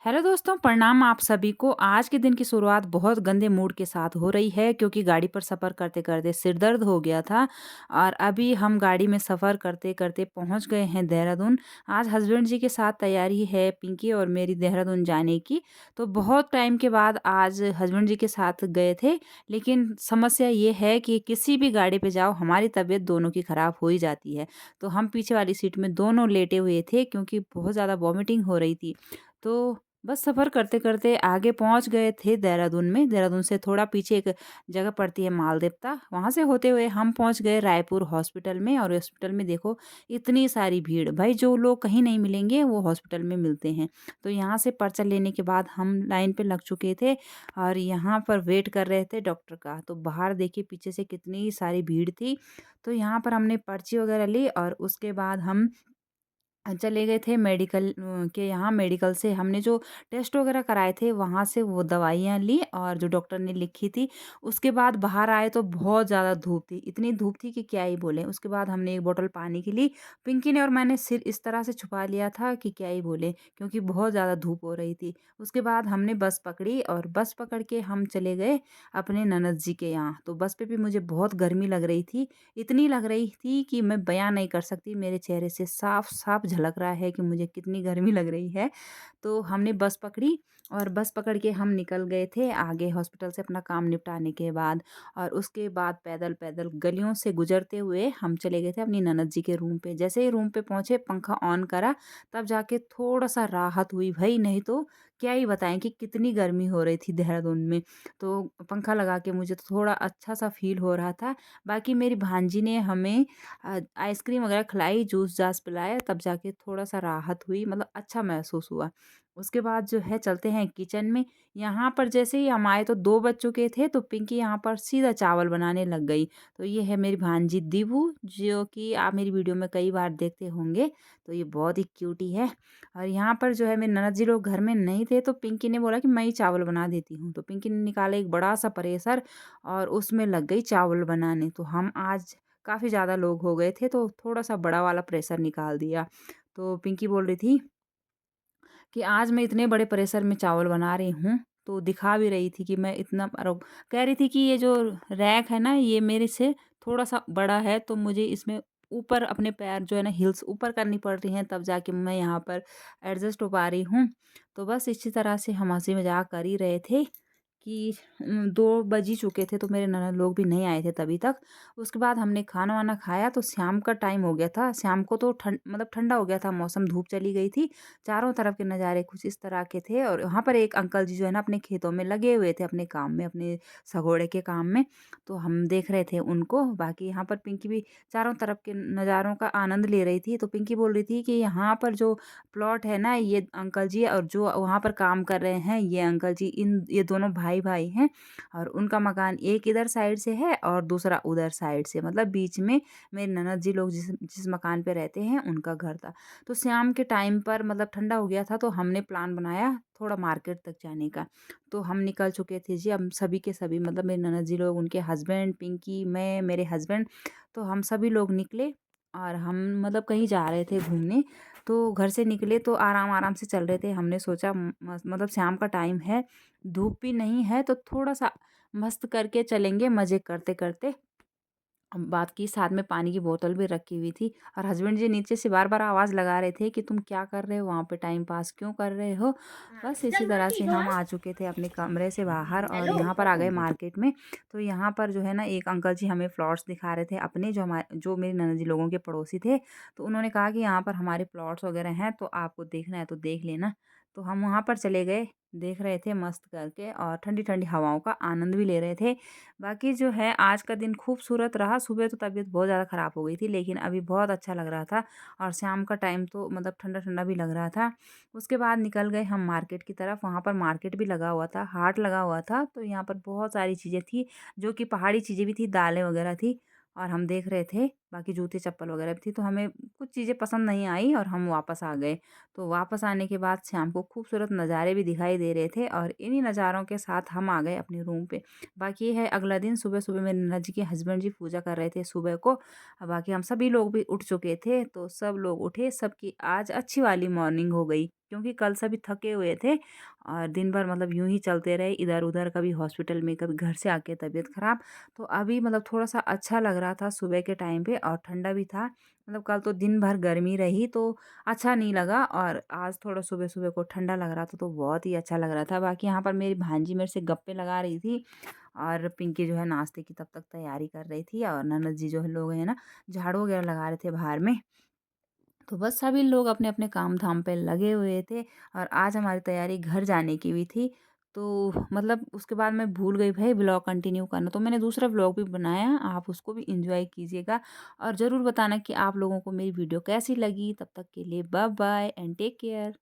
Hello दोस्तों, प्रणाम आप सभी को। आज के दिन की शुरुआत बहुत गंदे मूड के साथ हो रही है क्योंकि गाड़ी पर सफ़र करते-करते सिर दर्द हो गया था और अभी हम गाड़ी में सफ़र करते-करते पहुंच गए हैं देहरादून। आज हस्बैंड जी के साथ तैयारी है पिंकी और मेरी देहरादून जाने की। तो बहुत टाइम के बाद आज हस्बैंड जी के साथ गए थे, लेकिन समस्या ये है कि किसी भी गाड़ी पे जाओ हमारी तबीयत दोनों की ख़राब हो ही जाती है। तो हम पीछे वाली सीट में दोनों लेटे हुए थे क्योंकि बहुत ज़्यादा वॉमिटिंग हो रही थी। तो बस सफ़र करते-करते आगे पहुँच गए थे देहरादून में। देहरादून से थोड़ा पीछे एक जगह पड़ती है मालदेवता, वहाँ से होते हुए हम पहुँच गए रायपुर हॉस्पिटल में और हॉस्पिटल में देखो इतनी सारी भीड़। भाई जो लोग कहीं नहीं मिलेंगे वो हॉस्पिटल में मिलते हैं। तो यहाँ से पर्चा लेने के बाद हम लाइन पे लग चुके थे और यहाँ पर वेट कर रहे थे डॉक्टर का। तो बाहर देखिए पीछे से कितनी सारी भीड़ थी। तो यहाँ पर हमने पर्ची वग़ैरह ली और उसके बाद हम चले गए थे मेडिकल के यहाँ। मेडिकल से हमने जो टेस्ट वगैरह कराए थे वहाँ से वो दवाइयाँ ली और जो डॉक्टर ने लिखी थी। उसके बाद बाहर आए तो बहुत ज़्यादा धूप थी, इतनी धूप थी कि क्या ही बोलें। उसके बाद हमने एक बोतल पानी की ली। पिंकी ने और मैंने सिर इस तरह से छुपा लिया था कि क्या ही बोलें, क्योंकि बहुत ज़्यादा धूप हो रही थी। उसके बाद हमने बस पकड़ी और बस पकड़ के हम चले गए अपने ननद जी के यहाँ। तो बस पे भी मुझे बहुत गर्मी लग रही थी, इतनी लग रही थी कि मैं बयां नहीं कर सकती। मेरे चेहरे से साफ साफ झलक रहा है कि मुझे कितनी गर्मी लग रही है। तो हमने बस पकड़ी और बस पकड़ के हम निकल गए थे आगे हॉस्पिटल से अपना काम निपटाने के बाद। और उसके बाद पैदल पैदल गलियों से गुजरते हुए हम चले गए थे अपनी ननद जी के रूम पे। जैसे ही रूम पे पहुंचे पंखा ऑन करा, तब जाके थोड़ा सा राहत हुई भाई, नहीं तो क्या ही बताएं कि कितनी गर्मी हो रही थी देहरादून में। तो पंखा लगा के मुझे तो थोड़ा अच्छा सा फील हो रहा था। बाकी मेरी भांजी ने हमें आइसक्रीम वगैरह खिलाई, जूस-जास पिलाया, तब जाके थोड़ा-सा राहत हुई, मतलब अच्छा महसूस हुआ। उसके बाद जो है चलते हैं किचन में। यहाँ पर जैसे ही हम आए तो 2 बज चुके थे, तो पिंकी यहाँ पर सीधा चावल बनाने लग गई। तो ये है मेरी भांजी दीबू, जो कि आप मेरी वीडियो में कई बार देखते होंगे। तो ये बहुत ही क्यूटी है। और यहाँ पर जो है मेरे ननद जी लोग घर में नहीं थे, तो पिंकी ने बोला कि मैं ही चावल बना देती हूँ। तो पिंकी ने निकाला एक बड़ा-सा प्रेशर और उसमें लग गई चावल बनाने। तो हम आज काफ़ी ज़्यादा लोग हो गए थे, तो थोड़ा-सा बड़ा वाला प्रेशर निकाल दिया। तो पिंकी बोल रही थी कि आज मैं इतने बड़े प्रेशर में चावल बना रही हूँ, तो दिखा भी रही थी कि मैं इतना कह रही थी कि ये जो रैक है ना, ये मेरे से थोड़ा-सा बड़ा है, तो मुझे इसमें ऊपर अपने पैर जो है ना हील्स ऊपर करनी पड़ रही हैं, तब जाके मैं यहाँ पर एडजस्ट हो पा रही हूँ। तो बस इसी तरह से हम हँसी-मज़ाक कर ही रहे थे कि 2 बज ही चुके थे, तो मेरे ननद लोग भी नहीं आए थे तभी तक। उसके बाद हमने खाना-वाना खाया तो शाम का टाइम हो गया था। शाम को तो मतलब ठंडा हो गया था मौसम, धूप चली गई थी। चारों तरफ के नज़ारे कुछ इस तरह के थे और वहाँ पर एक अंकल जी जो है ना अपने खेतों में लगे हुए थे अपने काम में, अपने सगोड़े के काम में। तो हम देख रहे थे उनको। बाकी यहाँ पर पिंकी भी चारों तरफ के नज़ारों का आनंद ले रही थी। तो पिंकी बोल रही थी कि यहाँ पर जो प्लॉट है ना, ये अंकल जी और जो वहाँ पर काम कर रहे हैं ये अंकल जी, इन ये दोनों भाई-भाई हैं और उनका मकान एक इधर साइड से है और दूसरा उधर साइड से, मतलब बीच में मेरी ननद जी लोग जिस जिस मकान पे रहते हैं उनका घर था। तो शाम के टाइम पर मतलब ठंडा हो गया था, तो हमने प्लान बनाया थोड़ा मार्केट तक जाने का। तो हम निकल चुके थे जी, हम सभी के सभी, मतलब मेरे ननद जी लोग, उनके हस्बैंड, पिंकी, मैं, मेरे हस्बैंड। तो हम सभी लोग निकले और हम मतलब कहीं जा रहे थे घूमने। तो घर से निकले तो आराम-आराम से चल रहे थे। हमने सोचा मतलब शाम का टाइम है, धूप भी नहीं है, तो थोड़ा-सा मस्त करके चलेंगे मज़े करते-करते। बात की, साथ में पानी की बोतल भी रखी हुई थी और हस्बैंड जी नीचे से बार-बार आवाज़ लगा रहे थे कि तुम क्या कर रहे हो वहाँ पे, टाइम पास क्यों कर रहे हो? बस इसी तरह से हम आ चुके थे अपने कमरे से बाहर और यहाँ पर आ गए मार्केट में। तो यहाँ पर जो है ना एक अंकल जी हमें प्लॉट्स दिखा रहे थे अपने, जो मेरी ननद जी लोगों के पड़ोसी थे। तो उन्होंने कहा कि यहाँ पर हमारे प्लॉट्स वगैरह हैं, तो आपको देखना है तो देख लेना। तो हम वहाँ पर चले गए, देख रहे थे मस्त करके और ठंडी-ठंडी हवाओं का आनंद भी ले रहे थे। बाकी जो है आज का दिन खूबसूरत रहा। सुबह तो तबीयत बहुत ज़्यादा ख़राब हो गई थी, लेकिन अभी बहुत अच्छा लग रहा था और शाम का टाइम तो मतलब ठंडा-ठंडा भी लग रहा था। उसके बाद निकल गए हम मार्केट की तरफ। वहाँ पर मार्केट भी लगा हुआ था, हाट लगा हुआ था। तो यहाँ पर बहुत सारी चीज़ें थी, जो कि पहाड़ी चीज़ें भी थी, दालें वग़ैरह थी और हम देख रहे थे। बाकी जूते चप्पल वगैरह भी थी, तो हमें कुछ चीज़ें पसंद नहीं आई और हम वापस आ गए। तो वापस आने के बाद शाम को खूबसूरत नज़ारे भी दिखाई दे रहे थे और इन्हीं नज़ारों के साथ हम आ गए अपने रूम पे। बाकी ये है अगला दिन सुबह-सुबह मेरे नैना जी के हस्बैंड जी पूजा कर रहे थे सुबह को। बाकी हम सभी लोग भी उठ चुके थे, तो सब लोग उठे, सबकी आज अच्छी वाली मॉर्निंग हो गई। क्योंकि कल सभी थके हुए थे और दिन भर मतलब यूँ ही चलते रहे इधर-उधर, कभी हॉस्पिटल में, कभी घर से आके तबीयत ख़राब। तो अभी मतलब थोड़ा-सा अच्छा लग रहा था सुबह के टाइम पे और ठंडा भी था। मतलब कल तो दिन भर गर्मी रही तो अच्छा नहीं लगा और आज थोड़ा सुबह-सुबह को ठंडा लग रहा था तो बहुत ही अच्छा लग रहा था। बाकी यहाँ पर मेरी भांजी मेरे से गप्पे लगा रही थी और पिंकी जो है नाश्ते की तब तक तैयारी कर रही थी और ननद जी जो है लोग हैं ना, झाड़ू वगैरह लगा रहे थे बाहर में। तो बस सभी लोग अपने-अपने काम-धाम पे लगे हुए थे और आज हमारी तैयारी घर जाने की भी थी। तो मतलब उसके बाद मैं भूल गई भाई व्लॉग कंटिन्यू करना, तो मैंने दूसरा व्लॉग भी बनाया, आप उसको भी एन्जॉय कीजिएगा और ज़रूर बताना कि आप लोगों को मेरी वीडियो कैसी लगी। तब तक के लिए bye bye and take care.